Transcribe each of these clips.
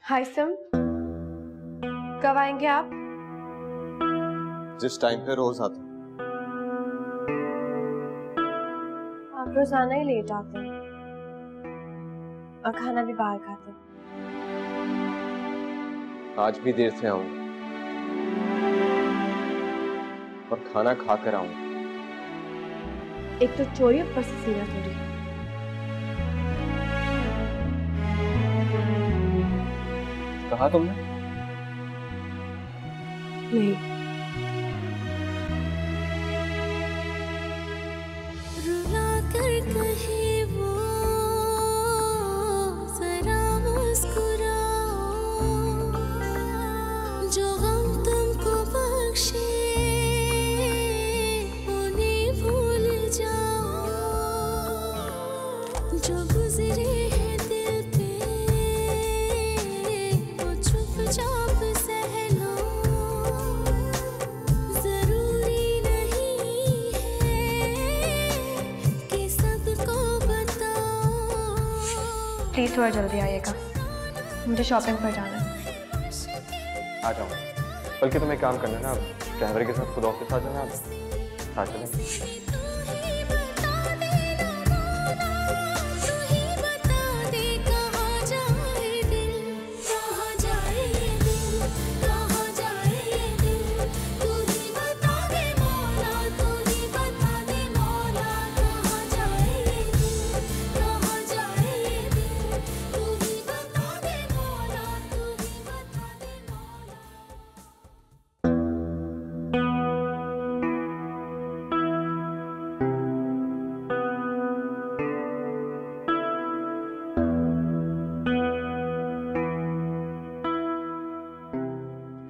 हाय सम, कब आएंगे आप? जिस टाइम पे रोज आता। आप रोजाना ही लेट आते हैं और खाना भी बाहर खाते हैं। आज भी देर से आऊंगा और खाना खा कर आऊंगा। एक तो चोरी, ऊपर से सीना चोरी। कहा तुमने? नहीं। रुला कर कहे वो जरा मुस्कुराओ, जो गम तुमको बख्शे उन्हें भूल जाओ, जो गुजरे हैं दिल पे वो चुपचाप सह लो, जरूरी नहीं है कि सबको बताओ। प्लीज थोड़ा जल्दी आइएगा, मुझे शॉपिंग पर जाना है। आ जाऊंगा। बल्कि तुम एक काम करना ना, ड्राइवर के साथ खुद ऑफिस आ जाना, आप साथ चलेंगे।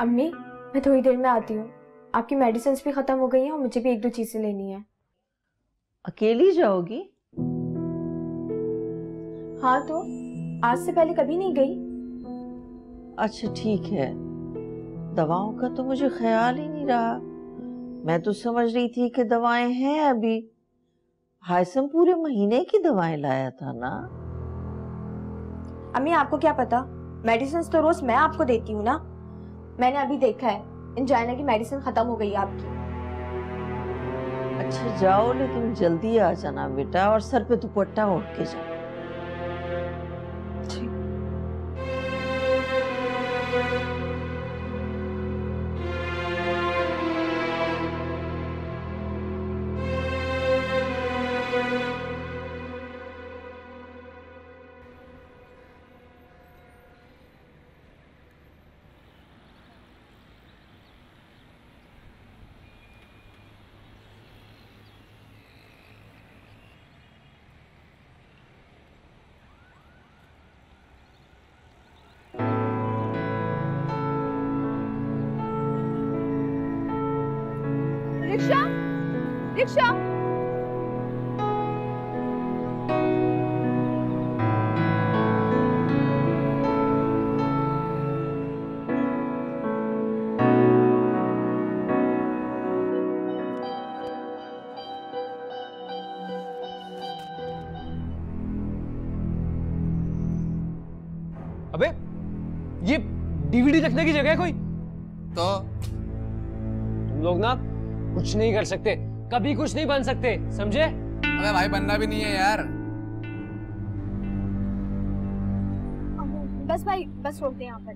अम्मी, मैं थोड़ी देर में आती हूँ। आपकी मेडिसिन भी खत्म हो गई हैं और मुझे भी एक दो चीजें लेनी है। अकेली जाओगी? हाँ, तो आज से पहले कभी नहीं गई। अच्छा ठीक है, दवाओं का तो मुझे ख्याल ही नहीं रहा। मैं तो समझ रही थी कि दवाएं हैं अभी। हायसम पूरे महीने की दवाएं लाया था ना। अम्मी, आपको क्या पता, मेडिसिन तो रोज मैं आपको देती हूँ ना। मैंने अभी देखा है, इंजाइना की मेडिसिन खत्म हो गई है आपकी। अच्छा जाओ, लेकिन जल्दी आ जाना बेटा, और सर पे दुपट्टा ओढ़ के जाओ। Rickshaw, rickshaw. अबे ये डीवीडी रखने की जगह है कोई? तो तुम लोग ना कुछ नहीं कर सकते, कभी कुछ नहीं बन सकते, समझे? अबे भाई बनना भी नहीं है यार। बस भाई, बस रोक दे यहाँ पर।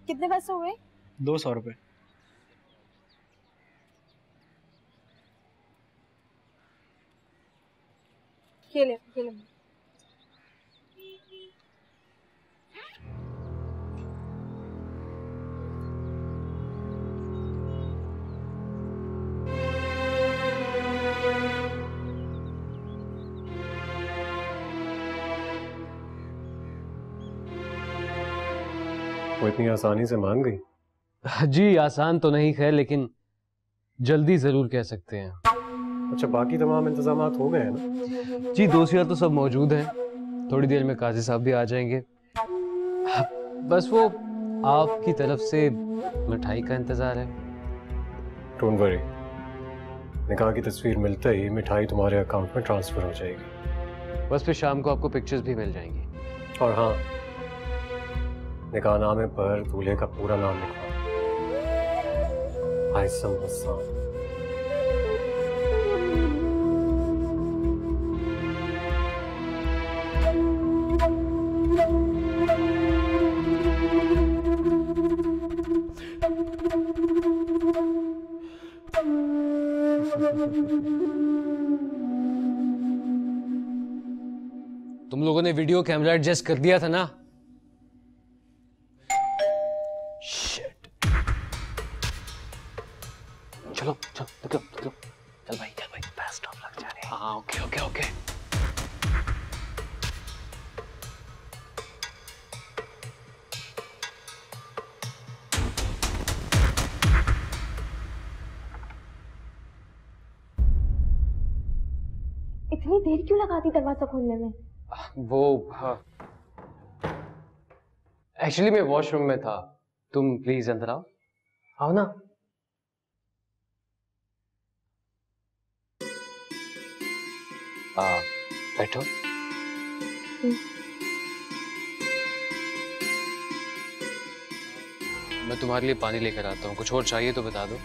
कितने पैसे हुए? 200 रुपए। ये ले, ये ले। वो इतनी आसानी से मान गई? जी आसान तो नहीं खैर, लेकिन जल्दी जरूर कह सकते हैं। अच्छा, बाकी तमाम इंतजामात हो गए हैं ना? जी दोस्त तो सब मौजूद हैं, थोड़ी देर में काजी साहब भी आ जाएंगे। बस वो आपकी तरफ से मिठाई का इंतजार है। डोंट वरी, निकाह की तस्वीर मिलते ही मिठाई तुम्हारे अकाउंट में ट्रांसफर हो जाएगी। बस फिर शाम को आपको पिक्चर्स भी मिल जाएंगी। और हाँ, निकाहनामे पर दूल्हे का पूरा नाम लिखवा, हाइसम हसन। तुम लोगों ने वीडियो कैमरा एडजस्ट कर दिया था ना? Shit. चलो चल निकलो निकलो, चल भाई बेस्ट ऑफ लक जा रहे हैं। हाँ ओके ओके ओके। इतनी देर क्यों लगाती दरवाजा खोलने में? वो एक्चुअली मैं वॉशरूम में था, तुम प्लीज अंदर आओ। आओ ना। बैठो। मैं तुम्हारे लिए पानी लेकर आता हूँ, कुछ और चाहिए तो बता दो।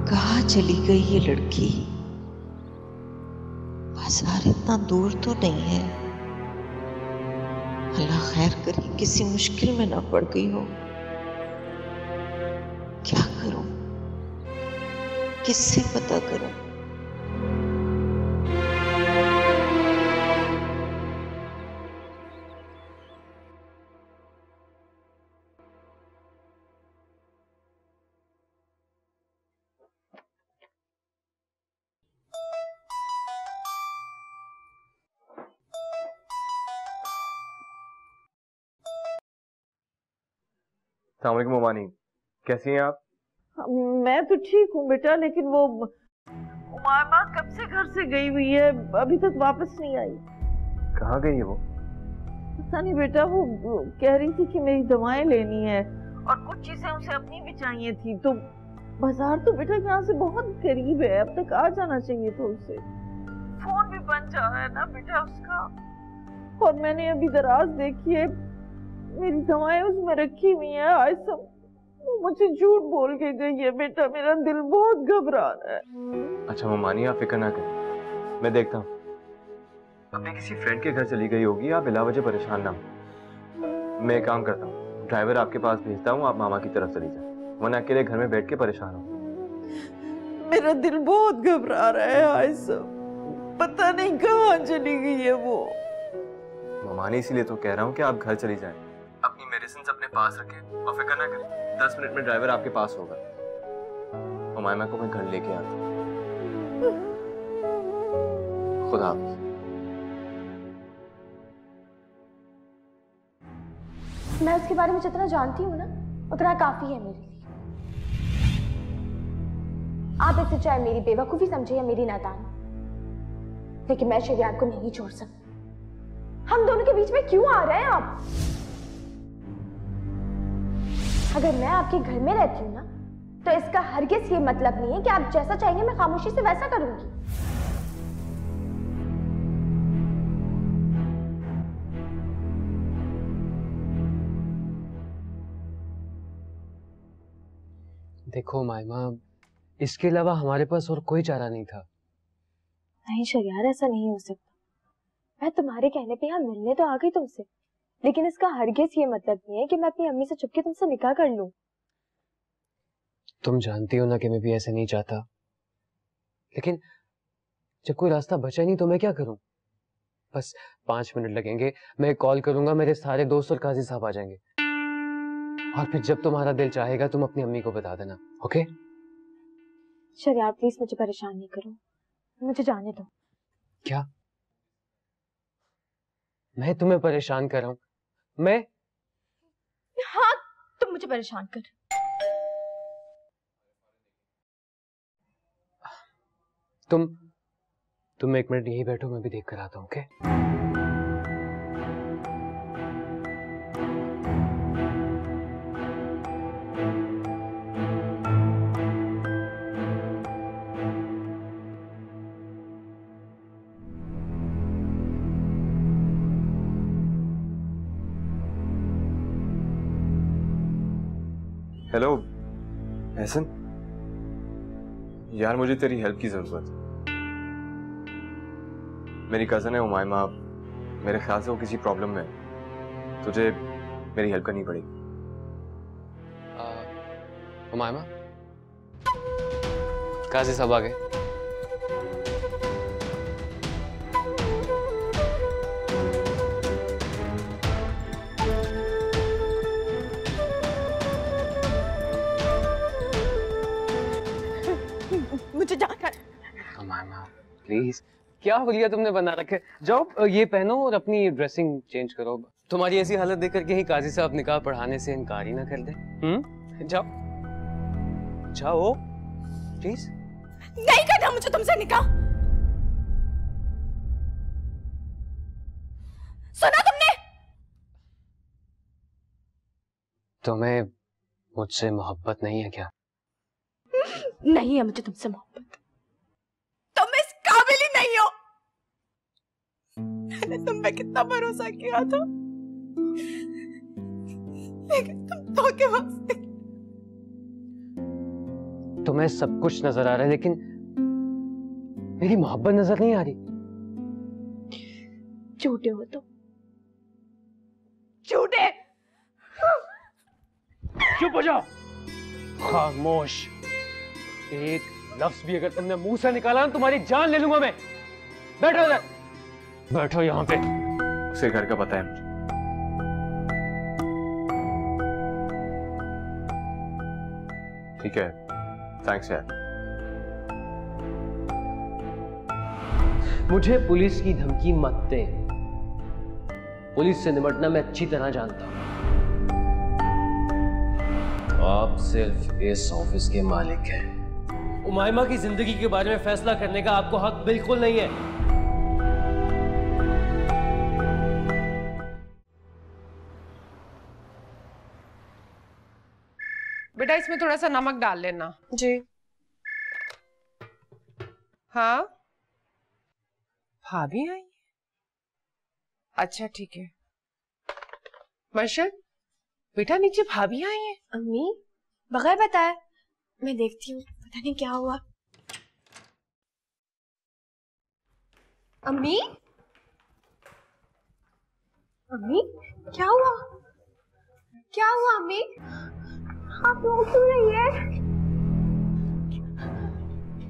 कहाँ चली गई ये लड़की? बाजार इतना दूर तो नहीं है। अल्लाह खैर करे किसी मुश्किल में ना पड़ गई हो। क्या करूं, किससे पता करूं? अस्सलाम वालेकुम मोमानी, कैसी हैं आप? मैं तो ठीक हूँ बेटा, लेकिन वो उमामा कब से घर से गई हुई है, अभी तक वापस नहीं आई। कहाँ गई है वो? पता नहीं बेटा, वो कह रही थी कि मेरी दवाएं लेनी है और कुछ चीजें उसे अपनी भी चाहिए थी। तो बाजार तो बेटा यहाँ से बहुत करीब है, अब तक आ जाना चाहिए था उसे। फोन भी बन जा रहा है ना बेटा उसका, और मैंने अभी दराज देखी है, मेरी दवाएं उसमें रखी हुई हैं। आयसम वो मुझे झूठ बोल के गई है बेटा, मेरा दिल बहुत घबरा रहा है। अच्छा मोमानी, आप फिक्र ना करें, मैं देखता हूँ। अपने किसी फ्रेंड के घर चली गई होगी, आप बिला वजह परेशान ना हो। मैं एक काम करता हूँ, ड्राइवर आपके पास भेजता हूँ, आप मामा की तरफ चली जाए, वरना अकेले घर में बैठ के परेशान हो। मेरा दिल बहुत घबरा रहा है आयसम, पता नहीं कहाँ चली गई है वो। मोमानी, इसीलिए तो कह रहा हूँ कि आप घर चली जाएं, अपनी मेडिसिन अपने पास रखें और फिक्र ना करें, 10 मिनट में ड्राइवर आपके पास होगा। उमामा को मैं घर लेके आता हूँ। खुदा हाफिज़। मैं उसके बारे में जितना जानती हूँ ना, उतना काफी है मेरे लिए। आप इसे चाहे मेरी बेवकूफी समझे या मेरी नादानी, लेकिन मैं शरियात को नहीं छोड़ सकती। हम दोनों के बीच में क्यों आ रहे हैं आप? अगर मैं आपके घर में रहती हूँ ना, तो इसका हरगिज़ ये मतलब नहीं है कि आप जैसा चाहेंगे मैं खामोशी से वैसा करूंगी। देखो मायमा, इसके अलावा हमारे पास और कोई चारा नहीं था। नहीं शरियार, ऐसा नहीं हो सकता। मैं तुम्हारे कहने पे यहाँ मिलने तो आ गई तुमसे, लेकिन इसका हरगिज़ ये मतलब नहीं है कि मैं अपनी अम्मी से चुपके तुमसे निकाह कर लूं। तुम जानती हो ना कि मैं भी ऐसे नहीं चाहता, लेकिन जब कोई रास्ता बचा नहीं तो मैं क्या करूं? बस 5 मिनट लगेंगे, मैं कॉल करूंगा, मेरे सारे दोस्त और काजी साहब आ जाएंगे, और फिर जब तुम्हारा दिल चाहेगा तुम अपनी अम्मी को बता देना। ओके शरियार प्लीज मुझे परेशान नहीं करो, मुझे जाने दो। क्या मैं तुम्हें परेशान कर रहा हूं? मैं? हाँ, तुम मुझे परेशान कर। तुम 1 मिनट यहीं बैठो, मैं भी देख कर आता हूँ। ओके? हेलो एहसन, यार मुझे तेरी हेल्प की जरूरत है। मेरी कजन है उमायमा, मेरे ख्याल से वो किसी प्रॉब्लम में है, तुझे मेरी हेल्प करनी पड़ेगी। उमायमा, काजी साहब आ गए। मुझे जाना है। उमायमा प्लीज, क्या हुलिया तुमने बना रखे। जाओ ये पहनो और अपनी ड्रेसिंग चेंज करो। तुम्हारी ऐसी हालत देख करके ही काजी साहब निकाह पढ़ाने से इनकार ही ना कर दे। जाओ जाओ प्लीज। नहीं करना मुझे तुमसे निकाह। सुना तुमने? तुम्हें मुझसे मोहब्बत नहीं है क्या? नहीं है मुझे तुमसे मोहब्बत। तुम इस काबिल ही नहीं हो। मैंने तुम पे कितना भरोसा किया था, लेकिन तुम धोखेबाज थे। तुम्हें सब कुछ नजर आ रहा है, लेकिन मेरी मोहब्बत नजर नहीं आ रही। झूठे हो तुम, झूठे। चुप हो जाओ, खामोश। एक लफ्ज भी अगर तुमने मुंह से निकाला ना, तुम्हारी जान ले लूंगा मैं। बैठो इधर, बैठो यहाँ पे। उसे घर का पता है मुझे। ठीक है, थैंक्स यार। मुझे पुलिस की धमकी मत दे। पुलिस से निपटना मैं अच्छी तरह जानता हूं। आप सिर्फ इस ऑफिस के मालिक हैं। उमायमा की जिंदगी के बारे में फैसला करने का आपको हक बिल्कुल नहीं है। बेटा इसमें थोड़ा सा नमक डाल लेना। जी। हाँ भाभी आई? अच्छा ठीक है। मर्शद बेटा नीचे भाभी आई है। अम्मी बगैर बताए मैं देखती हूँ, पता नहीं क्या हुआ। अम्मी, अम्मी क्या हुआ? क्या हुआ अम्मी? आप रो क्यों रही है?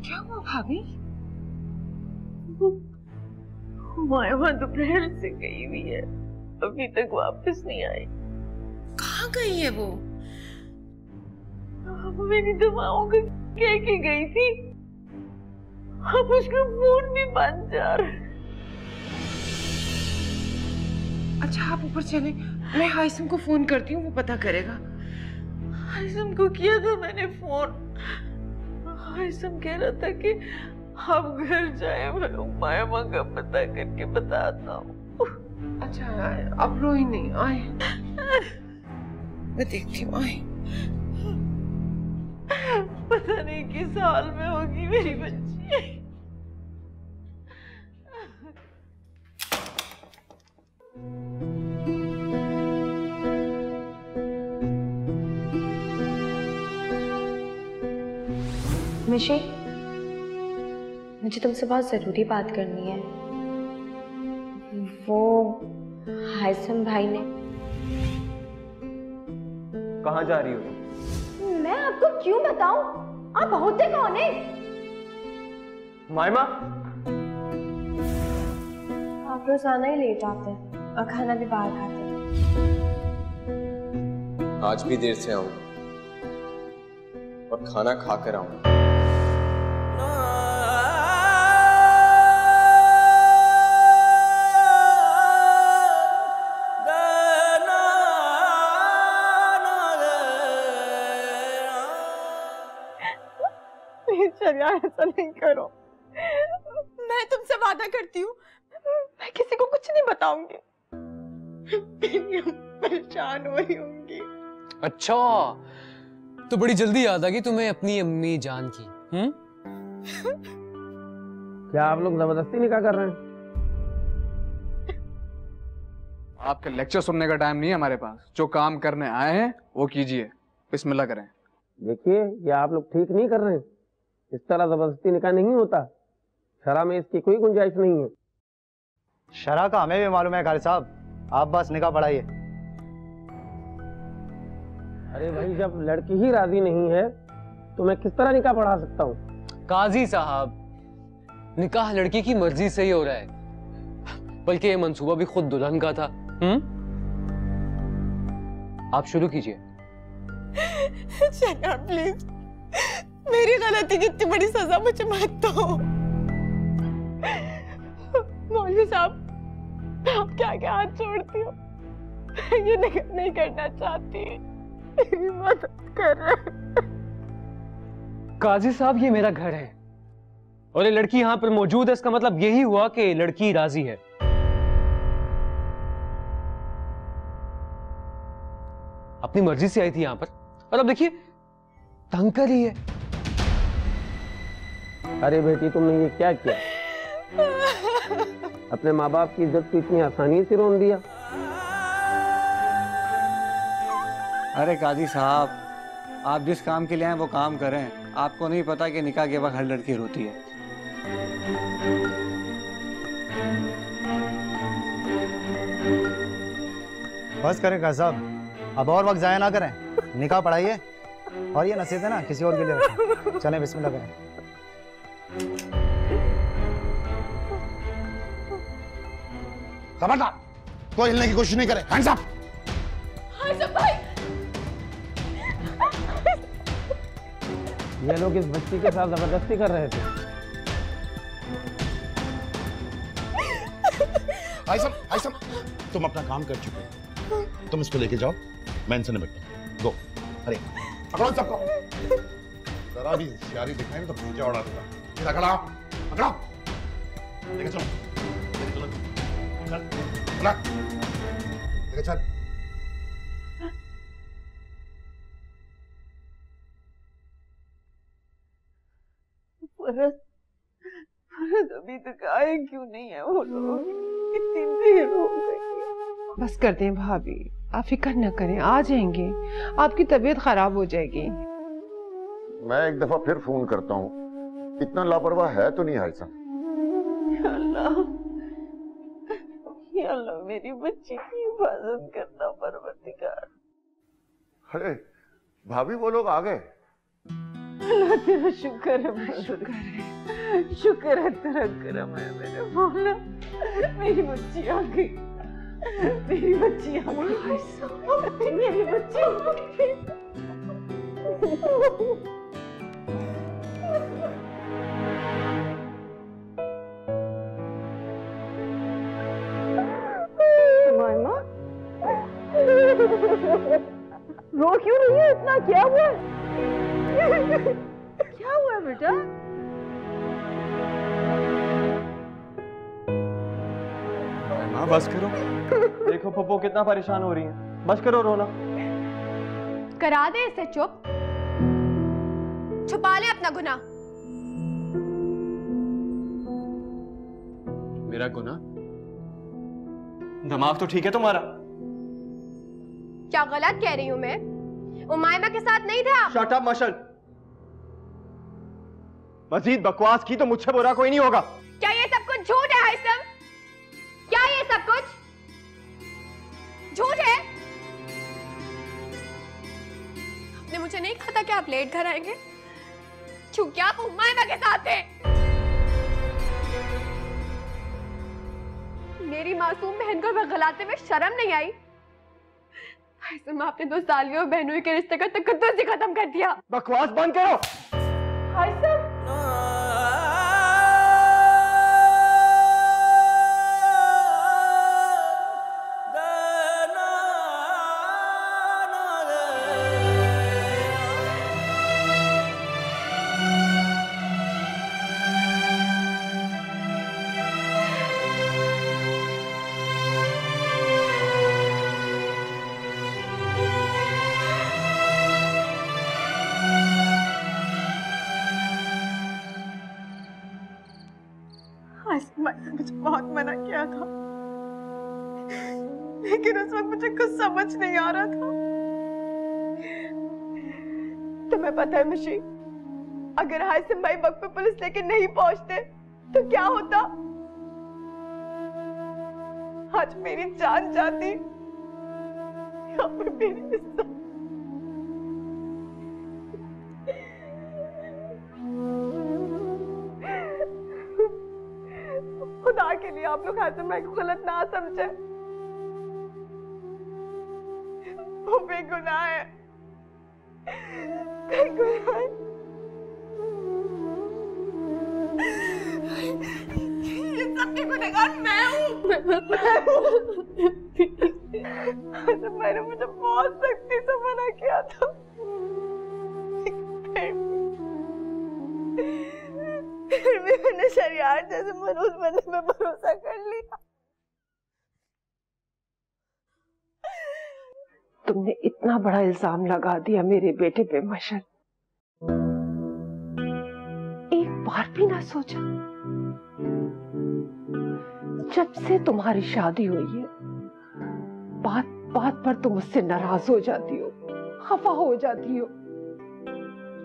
क्या हुआ भाभी? मायमा दोपहर से गई हुई है, अभी तक वापस नहीं आई। कहाँ गई है वो? मेरी दवाओं का कह के गई थी, अब उसका फोन भी बंद जा रहा है। अच्छा आप ऊपर चले, मैं हाइसम को फोन करती हूँ, वो पता करेगा। हाइसम को किया था मैंने फोन। हाइसम कह रहा था कि हम घर जाए, मैं मायमा का पता करके बताता हूँ। अच्छा अब रोई नहीं, आए मैं देखती हूँ। आए पता नहीं किस हाल में होगी मेरी बच्ची। मिशी, मुझे तुमसे बहुत जरूरी बात करनी है। वो हाइसम भाई ने। कहाँ जा रही हो? मैं आपको क्यों बताऊं? आप होते कौन है? मायमा, आप रोजाना ही लेट आते हैं और खाना भी बाहर खाते हैं। आज भी देर से आऊंगा और खाना खाकर आऊंगा। प्लीज चलिए, ऐसा नहीं करो। मैं तुमसे वादा करती हूँ, मैं किसी को कुछ नहीं बताऊंगी। मेरी अम्मा परेशान हो रही होंगी। अच्छा, तो बड़ी जल्दी याद आ गई तुम्हें अपनी अम्मी जान की। क्या आप लोग जबरदस्ती निकाह कर रहे हैं? आपके लेक्चर सुनने का टाइम नहीं है हमारे पास। जो काम करने आए हैं वो कीजिए, बिस्मिल्लाह करें। देखिए, ये आप लोग ठीक नहीं कर रहे हैं। इस तरह जबरदस्ती निकाह नहीं होता। शरा में इसकी कोई गुंजाइश नहीं है। शरा का हमें भी मालूम है कारी साहब, आप बस निकाह पढ़ाइए। अरे भाई, जब लड़की ही राजी नहीं है तो मैं किस तरह निकाह पढ़ा सकता हूँ? काजी साहब, निकाह लड़की की मर्जी से ही हो रहा है, बल्कि ये मंसूबा भी खुद दुल्हन का था। आप शुरू कीजिए। जनाब प्लीज, मेरी गलती की इतनी बड़ी सजा मुझे मत दो। मौलवी साहब, आप क्या क्या हाथ छोड़ती हो, ये नहीं करना चाहती, मेरी मदद कर। काजी साहब, ये मेरा घर है और ये लड़की यहाँ पर मौजूद है, इसका मतलब यही हुआ कि लड़की राजी है। अपनी मर्जी से आई थी यहाँ पर और अब देखिए तंग कर रही है। अरे बेटी, तुमने ये क्या किया? अपने माँ बाप की इज्जत को इतनी आसानी से रोन दिया। अरे काजी साहब, आप जिस काम के लिए आए वो काम करें। आपको नहीं पता कि निकाह के वक्त हर लड़की रोती है। बस करें काजी साहब, अब और वक्त जाया ना करें, निकाह पढ़ाइए। और ये नसीहत है ना, किसी और के लिए रखें। चलें, बिस्मिल्लाह करें। खबरदार, कोई हिलने की कोशिश नहीं करे। Hands up. भाई, ये लोग इस बच्ची के साथ जबरदस्ती कर रहे थे। आइसम, तुम अपना काम कर चुके हो, तुम इसको लेके जाओ, मैं इनसे निपटता हूं। गो। अरे पकड़ो सबको। जरा भी होशियारी दिखाई तो भूजा उड़ा दूंगा। पकड़ो, पकड़ो, लेके चलो, चल, लेके चल। फरद अभी तक आए क्यों नहीं है वो लोग? इतनी देर हो गई। बस कर दें भाभी, आप फिक्र न करें, आ जाएंगे। आपकी तबीयत खराब हो जाएगी। मैं एक दफा फिर फोन करता हूँ, इतना लापरवाह है तो नहीं हाइसम? या अल्लाह, मेरी बच्ची की हिफाजत करना परवरदिगार। अरे भाभी, वो लोग आ गए। अल्लाह तेरा शुक्र है, शुक्र है तेरा करम है मेरे मौला। मेरी बच्ची आ गई, मेरी बच्ची आ गई, मेरी बच्ची आ गई। मामा, रो क्यों रही है इतना? क्या हुआ? क्या हुआ बेटा? माँ बस करो। देखो पप्पो कितना परेशान हो रही है, बस करो रोना। करा दे इसे चुप, छुपा ले अपना गुनाह। मेरा गुनाह? दिमाग तो ठीक है तुम्हारा? क्या गलत कह रही हूँ मैं? उमायमा के साथ नहीं था? शट अप मशल। मजीद बकवास की तो मुझसे बुरा कोई नहीं होगा। क्या ये सब कुछ झूठ है हाइसम? क्या ये सब कुछ झूठ है? आपने मुझे नहीं कहा था कि आप लेट घर आएंगे, क्योंकि आप उमायमा के साथ थे। मेरी मासूम बहन को बगलाते में शर्म नहीं आई? हाइसम, आपने 2 सालियों और बहनों के रिश्ते का तकद्दुस ही खत्म कर दिया। बकवास बंद करो। हाइसम, आसमा ने मुझे बहुत मना किया था, लेकिन उस वक्त मुझे कुछ समझ नहीं आ रहा था। तुम्हें पता है मशी, अगर हासिम भाई वक्त पे पुलिस लेके नहीं पहुंचते तो क्या होता? आज मेरी जान जाती या फिर मेरी इज्जत। खुदा के लिए आप लोग हासिम भाई को गलत ना समझे, वो बेगुनाह है, बेगुनाह है। ये सबकी गुनहगार मैं हूँ। हासिम भाई ने मुझे बहुत सख्ती से मना किया था, फिर भी मैंने शरियार जैसे मनूस बंदे पे भरोसा कर लिया। तुमने इतना बड़ा इल्जाम लगा दिया मेरे बेटे पे मशर, एक बार भी ना सोचा? जब से तुम्हारी शादी हुई है, बात बात पर तुम मुझसे नाराज हो जाती हो, खफा हो जाती हो।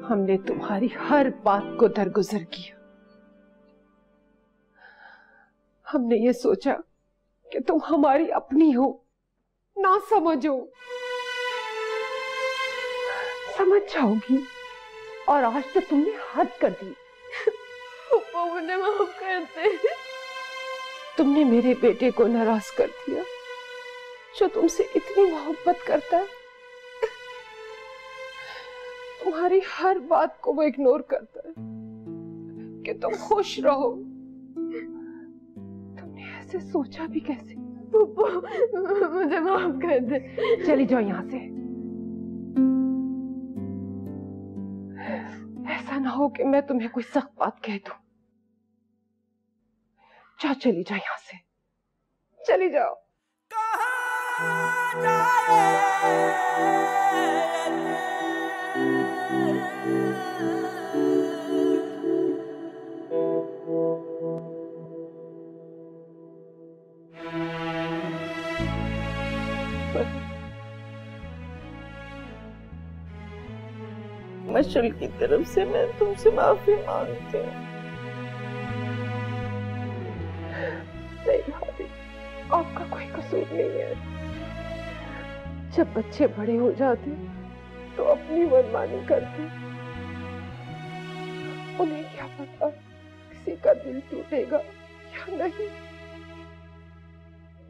हमने तुम्हारी हर बात को दरगुजर किया। हमने ये सोचा कि तुम हमारी अपनी हो, ना समझो, समझ जाओगी, और आज तो तुमने हद कर दी। पापा मुझे माफ कर दे। तुमने मेरे बेटे को नाराज कर दिया, जो तुमसे इतनी मोहब्बत करता है। तुम्हारी हर बात को वो इग्नोर करता है कि तुम खुश रहो। तुमने ऐसे सोचा भी कैसे? पापा मुझे माफ कर दे। चली जाओ यहाँ से। ऐसा ना हो कि मैं तुम्हें कोई सख्त बात कह दूं। जाओ, चली जाओ यहाँ से, चली जाओ। मशल की तरफ से मैं तुमसे माफी मांगती हूँ। नहीं भाभी, आपका कोई कसूर नहीं है। जब बच्चे बड़े हो जाते तो अपनी मनमानी करते, उन्हें क्या पता किसी का दिल टूटेगा या नहीं।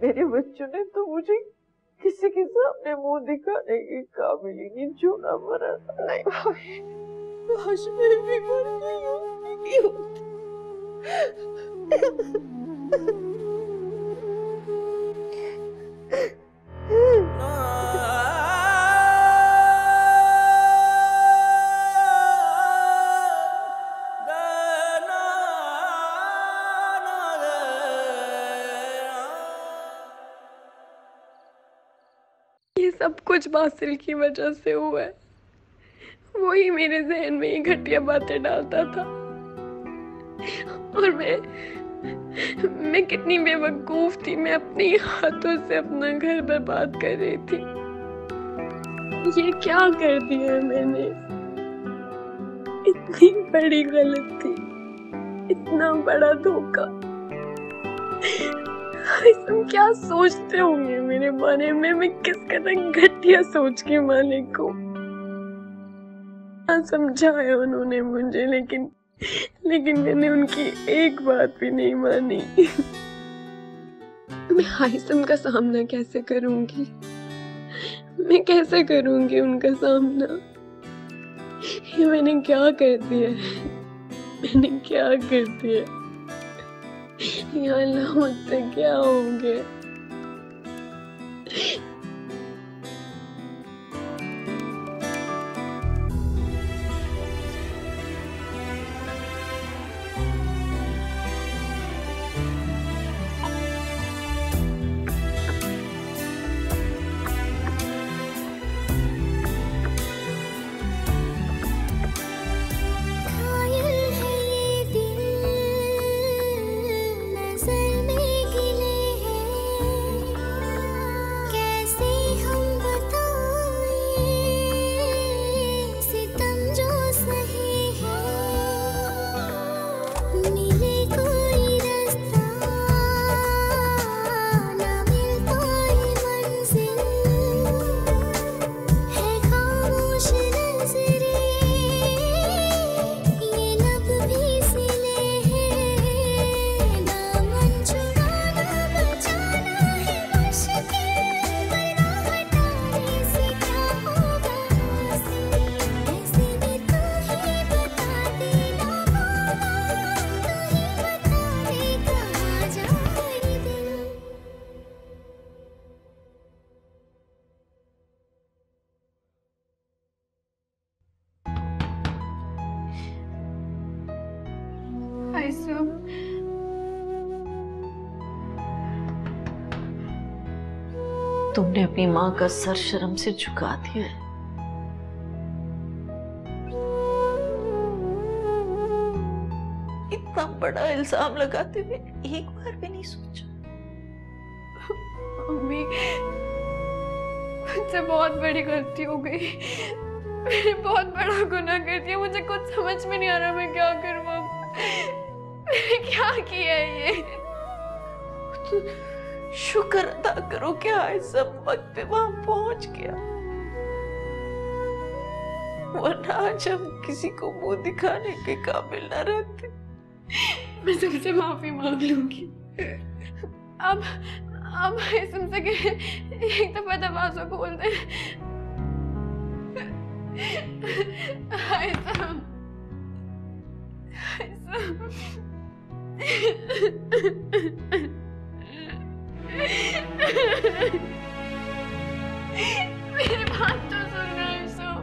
मेरे बच्चों ने तो मुझे किसी के सामने मुंह दिखाने की काबिलियत छूना मरा नहीं। काश मैं भी मर गई होती। सब कुछ बासिल की वजह से हुआ है। वो ही मेरे जहन में ये घटिया बातें डालता था, और मैं कितनी बेवकूफ थी। मैं अपने हाथों से अपना घर बर्बाद कर रही थी। ये क्या कर दिया मैंने? इतनी बड़ी गलती, इतना बड़ा धोखा। तुम क्या सोचते होंगे मेरे बारे में? मैं किस कदर घटिया सोच के मालिक को समझाया उन्होंने मुझे, लेकिन मैंने उनकी एक बात भी नहीं मानी। मैं हाइसम का सामना कैसे करूंगी? मैं कैसे करूंगी उनका सामना? ये मैंने क्या कर दिया? मैंने क्या कर दिया? या अल्लाह, मुझसे क्या हो गया? हाइसम। तुमने अपनी माँ का सर शर्म से झुका दिया है। इतना बड़ा इल्जाम लगाते हुए एक बार भी नहीं सोचा? मम्मी, मुझसे बहुत बड़ी गलती हो गई। मैंने बहुत बड़ा गुनाह कर दिया। मुझे कुछ समझ में नहीं आ रहा मैं क्या करूं अब। मैंने क्या किया है ये? तो शुक्र अदा करो कि सब वक्त पे वहां पहुंच गया, वरना आज हम किसी को मुंह दिखाने के काबिल न रहते। मैं सबसे माफी मांग लूंगी। अब हाइसम से एक दफा दरवाजा खोल दे। हाइसम, मेरी बात तो सुन हाइसम।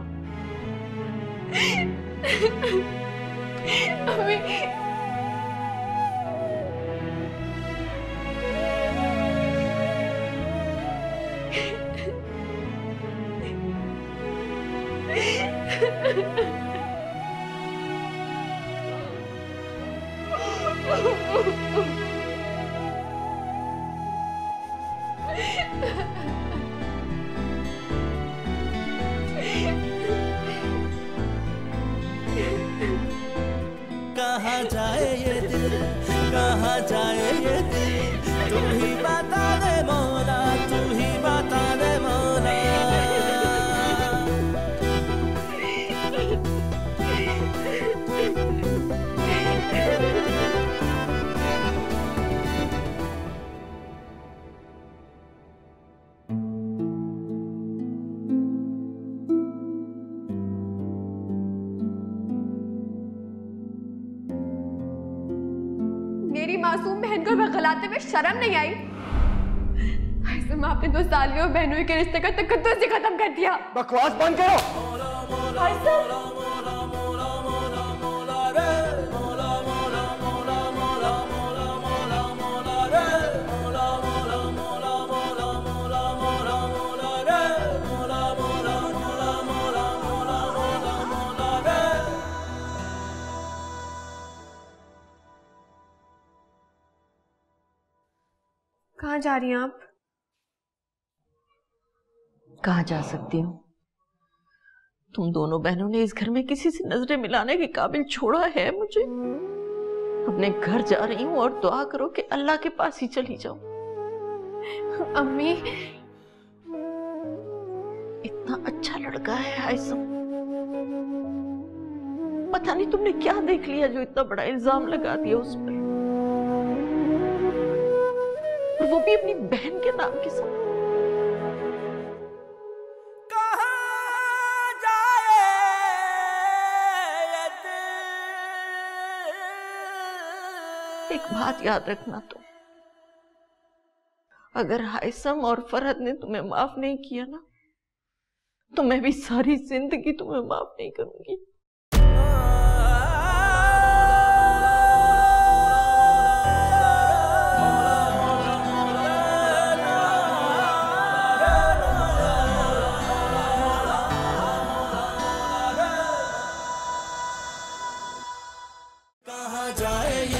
अम्मी, कहाँ जाए ये दिल, कहाँ जाए ये दिल, तू ही बता दे मौला, तू ही बता दे मौला। मेरी मासूम बहन को बगलाते में शर्म नहीं आई? हाइसम, आपने तो सालियों और बहनों के रिश्ते का तकद्दुस ही खत्म कर दिया। बकवास बंद करो। हाइसम, कहाँ जा रही हैं आप? कहाँ जा सकती हूँ? तुम दोनों बहनों ने इस घर में किसी से नजरें मिलाने के काबिल छोड़ा है मुझे। अपने घर जा रही हूँ और दुआ करो कि अल्लाह के पास ही चली जाऊं। अम्मी, इतना अच्छा लड़का है हाइसम, पता नहीं तुमने क्या देख लिया जो इतना बड़ा इल्जाम लगा दिया उस पर, और वो भी अपनी बहन के नाम के साथ। एक बात याद रखना तुम, अगर हाइसम और फरहत ने तुम्हें माफ नहीं किया ना, तो मैं भी सारी जिंदगी तुम्हें माफ नहीं करूंगी। कहाँ जाए